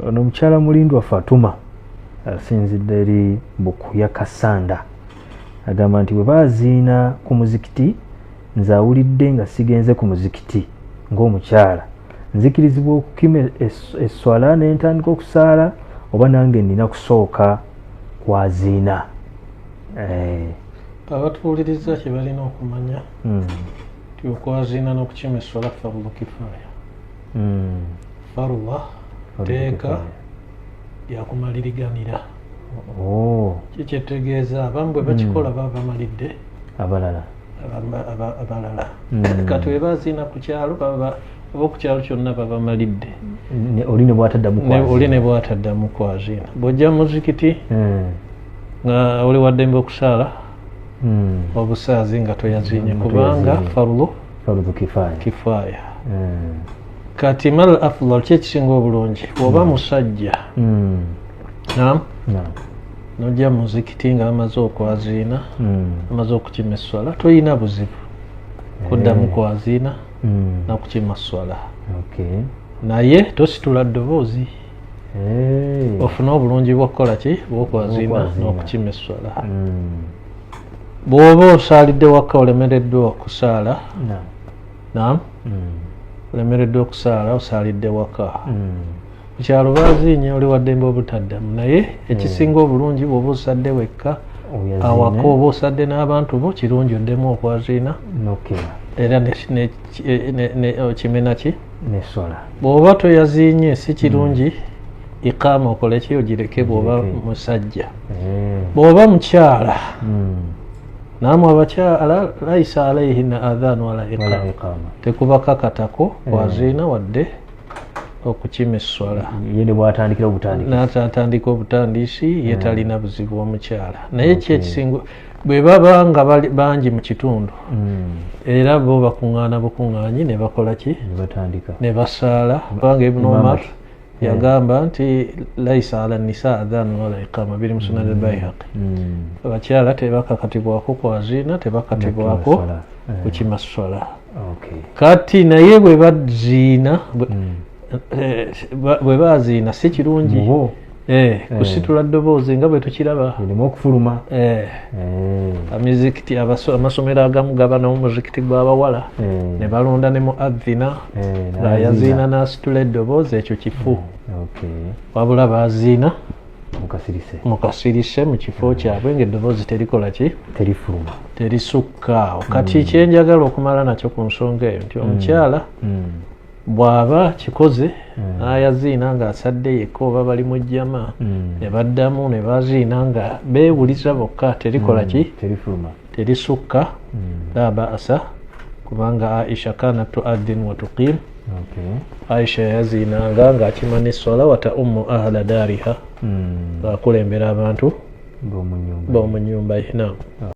ono mukyala Mulindwa Fatuma asinzidde eri Bukuya Kasanda agamba nti bwe baziina ku muzikiti nze awulidde nga sigenze ku muzikiti ng'omukyala nzikirizibwa okukima esswala ne ntandika okusaala oba nange nina kusooka kwaziina. Abatuwuliriza kye balina okumanya nti okwaziina n'okukima esswala fardu kifaaya. Farwa teeka lyakumaliriganira. Kikyetegeeza abamu bwe bakikola baba bamalidde abalala. Kati bwe baziina ku kyalo baba ku kyalo kyonna baba bamalidde. Oli ne bw'ataddamu kwaziina. Bw'ojja mu muzikiti nga oli wa ddembe okusaala obusaazi nga toyaziinye kubanga fardu kifaaya. Kati mal afdal kye kisinga obulungi bw'oba musajja n'ojja mu muzikiti nga amaze okwaziina amaze okukima esswala toyina buzibu kuddamu kwaziina nakukima swala. Naye tositula ddoboozi ofune obulungi bw'okukola ki bw'okwaziina n'okukima esswala. Bw'oba osaalidde waka olemereddwa okusaala olemereddwa okusaala osaalidde waka mukyalo baziinye oli wa ddembe obutaddamu naye ekisinga obulungi bw'oba osadde wekka awaka oba osadde n'abantu bo kirungi oddemu okwaziina era okimena ki n'esswala. Bw'oba toyaziinye si kirungi iqaama okole ki ogireke bw'oba musajja. Bw'oba mukyala namwe abakyala laisa alayhinna adhaanu wala iqaama tekubakakatako kwaziina wadde okukima esswala. Ye ne bw'atandikira n'atandika obutandiisi ye talina buzibu omukyala. Naye ki ekisinga bwe baba nga bangi mu kitundu era bo bakuŋŋaana bukuŋŋaanyi ne bakola ki ne basaala kubanga Ibn Umar yagamba nti laisa ala nisa adhaanu wala iqaama biri mu Sunan al-Bayhaqi. Abakyala tebakakatibwako kwaziina tebakatibwako kukima swala. Kati naye bwe baziina bwe baziina si kirungi kusitula ddoboozi nga bwe tukiraba okufuluma. Amizikiti amasomero agamu gaba n'omuzikiti gw'abawala ne balonda ne muadhina ng'ayaziina n'asitula eddoboozi ekyo kifu. Wabula baziina mu kasirise mu kifo kyabwe ng'eddoboozi terikola ki terisukka. Kati kyenjagala okumala nakyo ku nsonga eyo nti omukyala bw'aba kikoze n'ayaziina ng'asadde yekka oba bali mu jjama ne baddamu ne baziina nga beewuliza bokka terikola ki terisukka la ba'asa kubanga Aisha kanat tu'adhin wa tuqim. Aisha yaziinanga ng'akima n'esswala wa ta'ummu ahla daariha ng'akulembera abantu b'omu nnyumba ye.